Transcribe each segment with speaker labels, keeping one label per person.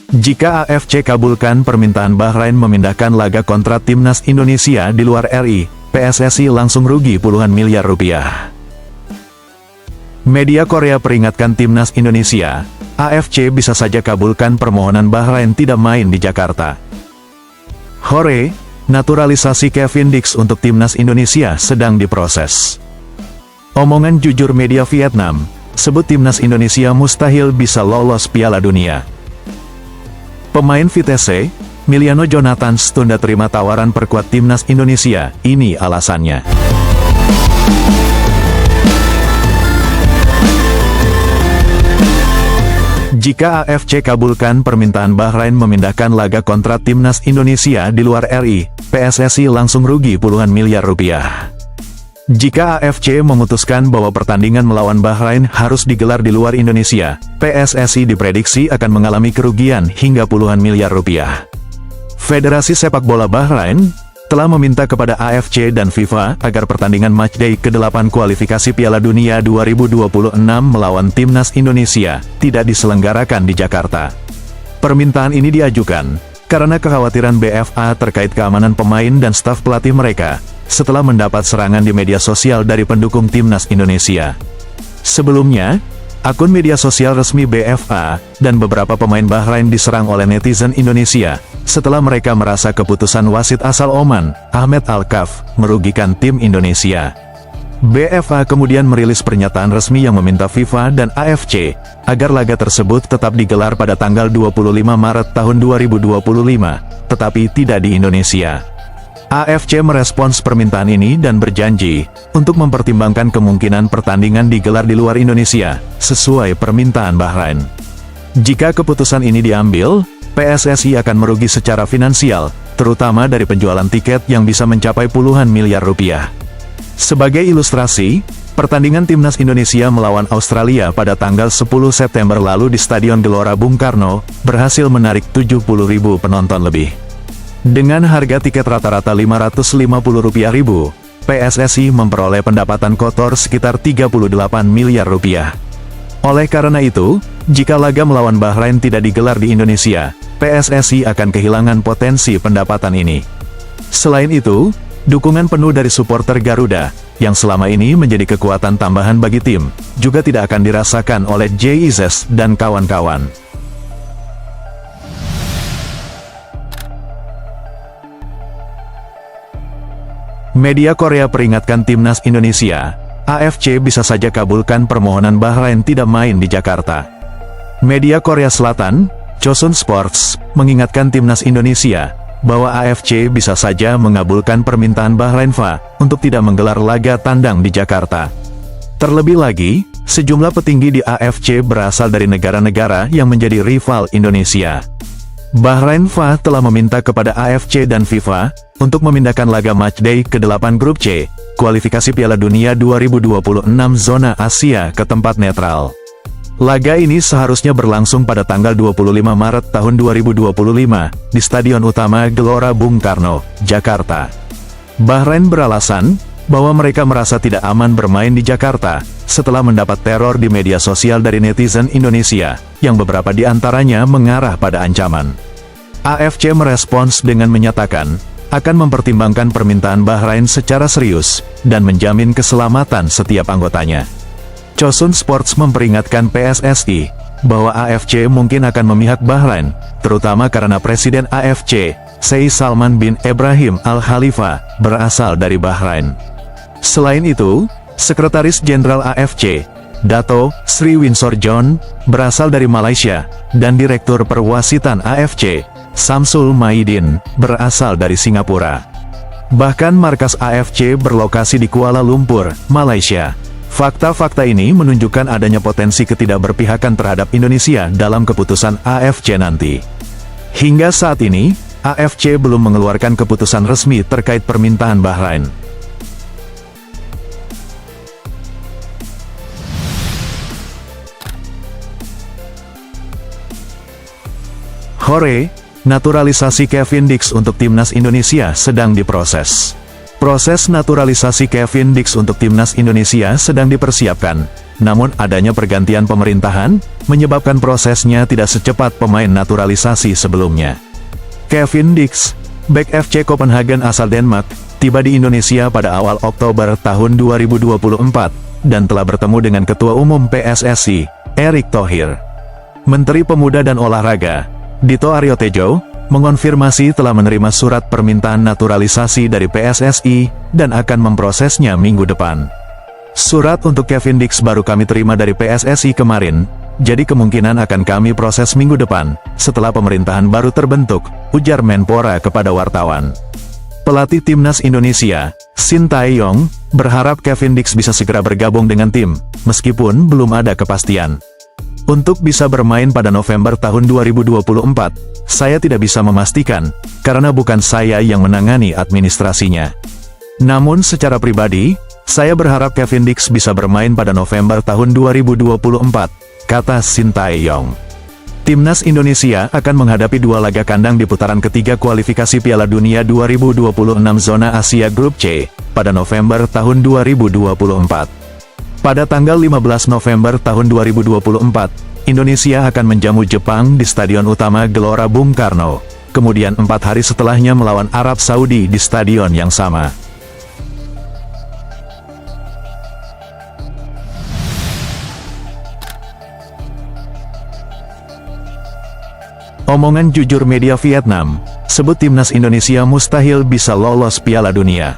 Speaker 1: Jika AFC kabulkan permintaan Bahrain memindahkan laga kontrak timnas Indonesia di luar RI, PSSI langsung rugi puluhan miliar rupiah. Media Korea peringatkan timnas Indonesia, AFC bisa saja kabulkan permohonan Bahrain tidak main di Jakarta. Hore, naturalisasi Kevin Dix untuk timnas Indonesia sedang diproses. Omongan jujur media Vietnam, sebut timnas Indonesia mustahil bisa lolos Piala Dunia. Pemain Vitesse, Miliano Jonathan tunda terima tawaran perkuat timnas Indonesia, ini alasannya. Jika AFC kabulkan permintaan Bahrain memindahkan laga kontrak timnas Indonesia di luar RI, PSSI langsung rugi puluhan miliar rupiah. Jika AFC memutuskan bahwa pertandingan melawan Bahrain harus digelar di luar Indonesia, PSSI diprediksi akan mengalami kerugian hingga puluhan miliar rupiah. Federasi Sepak Bola Bahrain telah meminta kepada AFC dan FIFA agar pertandingan matchday ke-8 kualifikasi Piala Dunia 2026 melawan timnas Indonesia tidak diselenggarakan di Jakarta. Permintaan ini diajukan karena kekhawatiran BFA terkait keamanan pemain dan staf pelatih mereka setelah mendapat serangan di media sosial dari pendukung timnas Indonesia. Sebelumnya, akun media sosial resmi BFA dan beberapa pemain Bahrain diserang oleh netizen Indonesia setelah mereka merasa keputusan wasit asal Oman, Ahmed Al-Kaf, merugikan tim Indonesia. BFA kemudian merilis pernyataan resmi yang meminta FIFA dan AFC agar laga tersebut tetap digelar pada tanggal 25 Maret tahun 2025, tetapi tidak di Indonesia. AFC merespons permintaan ini dan berjanji untuk mempertimbangkan kemungkinan pertandingan digelar di luar Indonesia, sesuai permintaan Bahrain. Jika keputusan ini diambil, PSSI akan merugi secara finansial, terutama dari penjualan tiket yang bisa mencapai puluhan miliar rupiah. Sebagai ilustrasi, pertandingan timnas Indonesia melawan Australia pada tanggal 10 September lalu di Stadion Gelora Bung Karno, berhasil menarik 70.000 penonton lebih. Dengan harga tiket rata-rata Rp550.000, PSSI memperoleh pendapatan kotor sekitar 38 miliar rupiah. Oleh karena itu, jika laga melawan Bahrain tidak digelar di Indonesia, PSSI akan kehilangan potensi pendapatan ini. Selain itu, dukungan penuh dari supporter Garuda, yang selama ini menjadi kekuatan tambahan bagi tim, juga tidak akan dirasakan oleh JIZ dan kawan-kawan. Media Korea peringatkan timnas Indonesia, AFC bisa saja kabulkan permohonan Bahrain tidak main di Jakarta. Media Korea Selatan, Chosun Sports, mengingatkan timnas Indonesia bahwa AFC bisa saja mengabulkan permintaan Bahrain FA untuk tidak menggelar laga tandang di Jakarta. Terlebih lagi, sejumlah petinggi di AFC berasal dari negara-negara yang menjadi rival Indonesia. Bahrain FA telah meminta kepada AFC dan FIFA untuk memindahkan laga matchday ke-8 Grup C, kualifikasi Piala Dunia 2026 zona Asia ke tempat netral. Laga ini seharusnya berlangsung pada tanggal 25 Maret tahun 2025 di Stadion Utama Gelora Bung Karno, Jakarta. Bahrain beralasan bahwa mereka merasa tidak aman bermain di Jakarta setelah mendapat teror di media sosial dari netizen Indonesia, yang beberapa di antaranya mengarah pada ancaman. AFC merespons dengan menyatakan akan mempertimbangkan permintaan Bahrain secara serius dan menjamin keselamatan setiap anggotanya. Chosun Sports memperingatkan PSSI bahwa AFC mungkin akan memihak Bahrain, terutama karena Presiden AFC, Sheikh Salman bin Ibrahim Al Khalifa, berasal dari Bahrain. Selain itu, Sekretaris Jenderal AFC, Dato Sri Winsor John, berasal dari Malaysia, dan Direktur Perwasitan AFC, Samsul Maidin, berasal dari Singapura. Bahkan markas AFC berlokasi di Kuala Lumpur, Malaysia. Fakta-fakta ini menunjukkan adanya potensi ketidakberpihakan terhadap Indonesia dalam keputusan AFC nanti. Hingga saat ini, AFC belum mengeluarkan keputusan resmi terkait permintaan Bahrain. Hore, naturalisasi Kevin Dix untuk timnas Indonesia sedang diproses. Proses naturalisasi Kevin Dix untuk timnas Indonesia sedang dipersiapkan. Namun adanya pergantian pemerintahan, menyebabkan prosesnya tidak secepat pemain naturalisasi sebelumnya. Kevin Dix, bek FC Copenhagen asal Denmark, tiba di Indonesia pada awal Oktober tahun 2024, dan telah bertemu dengan Ketua Umum PSSI, Erick Thohir. Menteri Pemuda dan Olahraga, Dito Aryo Tejo, mengonfirmasi telah menerima surat permintaan naturalisasi dari PSSI, dan akan memprosesnya minggu depan. Surat untuk Kevin Dix baru kami terima dari PSSI kemarin, jadi kemungkinan akan kami proses minggu depan, setelah pemerintahan baru terbentuk, ujar Menpora kepada wartawan. Pelatih Timnas Indonesia, Shin Tae-yong, berharap Kevin Dix bisa segera bergabung dengan tim, meskipun belum ada kepastian. Untuk bisa bermain pada November tahun 2024, saya tidak bisa memastikan, karena bukan saya yang menangani administrasinya. Namun secara pribadi, saya berharap Kevin Dix bisa bermain pada November tahun 2024, kata Shin Tae-yong. Timnas Indonesia akan menghadapi 2 laga kandang di putaran ketiga kualifikasi Piala Dunia 2026 zona Asia Grup C, pada November tahun 2024. Pada tanggal 15 November tahun 2024, Indonesia akan menjamu Jepang di Stadion Utama Gelora Bung Karno, kemudian 4 hari setelahnya melawan Arab Saudi di stadion yang sama. Omongan jujur media Vietnam, sebut Timnas Indonesia mustahil bisa lolos Piala Dunia.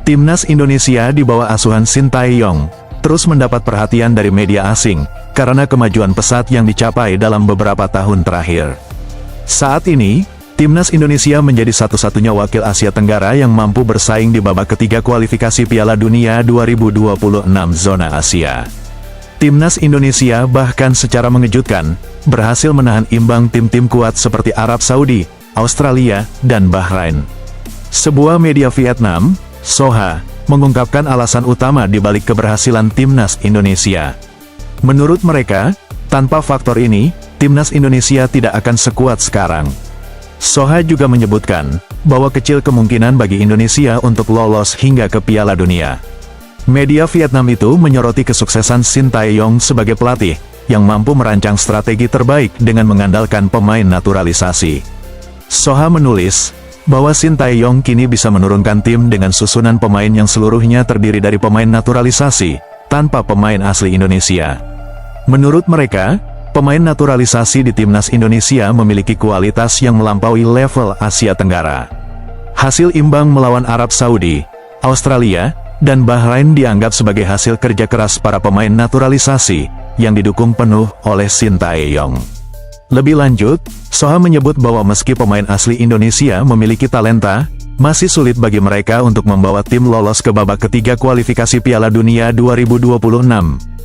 Speaker 1: Timnas Indonesia di bawah asuhan Shin Tae-yong terus mendapat perhatian dari media asing, karena kemajuan pesat yang dicapai dalam beberapa tahun terakhir. Saat ini, Timnas Indonesia menjadi satu-satunya wakil Asia Tenggara yang mampu bersaing di babak ketiga kualifikasi Piala Dunia 2026 zona Asia. Timnas Indonesia bahkan secara mengejutkan, berhasil menahan imbang tim-tim kuat seperti Arab Saudi, Australia, dan Bahrain. Sebuah media Vietnam, Soha, mengungkapkan alasan utama di balik keberhasilan Timnas Indonesia. Menurut mereka, tanpa faktor ini, Timnas Indonesia tidak akan sekuat sekarang. Soha juga menyebutkan, bahwa kecil kemungkinan bagi Indonesia untuk lolos hingga ke Piala Dunia. Media Vietnam itu menyoroti kesuksesan Shin Tae-yong sebagai pelatih, yang mampu merancang strategi terbaik dengan mengandalkan pemain naturalisasi. Soha menulis, bahwa Shin Tae-yong kini bisa menurunkan tim dengan susunan pemain yang seluruhnya terdiri dari pemain naturalisasi, tanpa pemain asli Indonesia. Menurut mereka, pemain naturalisasi di Timnas Indonesia memiliki kualitas yang melampaui level Asia Tenggara. Hasil imbang melawan Arab Saudi, Australia, dan Bahrain dianggap sebagai hasil kerja keras para pemain naturalisasi, yang didukung penuh oleh Shin Tae-yong. Lebih lanjut, Soha menyebut bahwa meski pemain asli Indonesia memiliki talenta, masih sulit bagi mereka untuk membawa tim lolos ke babak ketiga kualifikasi Piala Dunia 2026,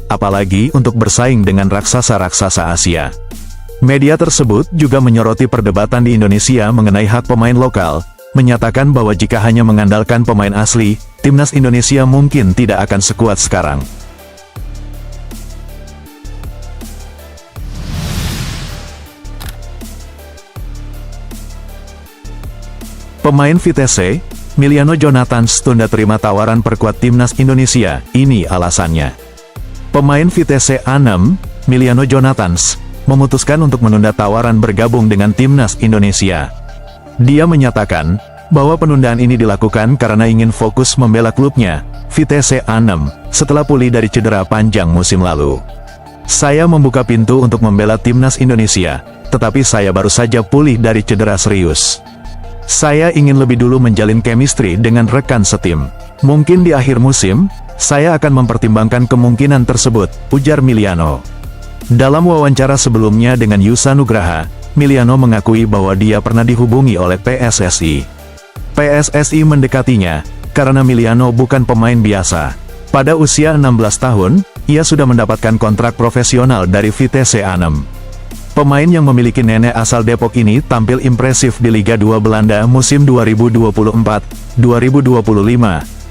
Speaker 1: apalagi untuk bersaing dengan raksasa-raksasa Asia. Media tersebut juga menyoroti perdebatan di Indonesia mengenai hak pemain lokal, menyatakan bahwa jika hanya mengandalkan pemain asli, Timnas Indonesia mungkin tidak akan sekuat sekarang. Pemain Vitesse, Miliano Jonathans tunda terima tawaran perkuat Timnas Indonesia, ini alasannya. Pemain Vitesse A6, Miliano Jonathans, memutuskan untuk menunda tawaran bergabung dengan Timnas Indonesia. Dia menyatakan, bahwa penundaan ini dilakukan karena ingin fokus membela klubnya, Vitesse A6, setelah pulih dari cedera panjang musim lalu. Saya membuka pintu untuk membela Timnas Indonesia, tetapi saya baru saja pulih dari cedera serius. Saya ingin lebih dulu menjalin chemistry dengan rekan setim. Mungkin di akhir musim, saya akan mempertimbangkan kemungkinan tersebut, ujar Miliano. Dalam wawancara sebelumnya dengan Yusa Nugraha, Miliano mengakui bahwa dia pernah dihubungi oleh PSSI. PSSI mendekatinya, karena Miliano bukan pemain biasa. Pada usia 16 tahun, ia sudah mendapatkan kontrak profesional dari Vitesse A6. Pemain yang memiliki nenek asal Depok ini tampil impresif di Liga 2 Belanda musim 2024-2025,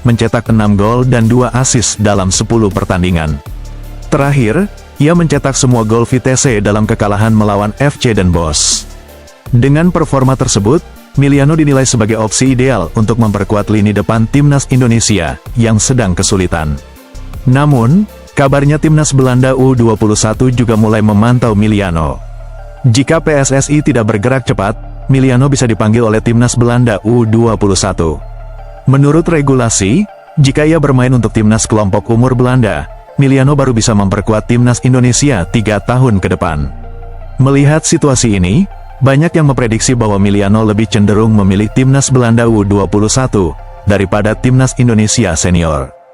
Speaker 1: mencetak 6 gol dan 2 assist dalam 10 pertandingan. Terakhir, ia mencetak semua gol Vitesse dalam kekalahan melawan FC Den Bosch. Dengan performa tersebut, Miliano dinilai sebagai opsi ideal untuk memperkuat lini depan Timnas Indonesia, yang sedang kesulitan. Namun, Kabarnya timnas Belanda U21 juga mulai memantau Miliano. Jika PSSI tidak bergerak cepat, Miliano bisa dipanggil oleh timnas Belanda U21. Menurut regulasi, jika ia bermain untuk timnas kelompok umur Belanda, Miliano baru bisa memperkuat timnas Indonesia 3 tahun ke depan. Melihat situasi ini, banyak yang memprediksi bahwa Miliano lebih cenderung memilih timnas Belanda U21 daripada timnas Indonesia senior.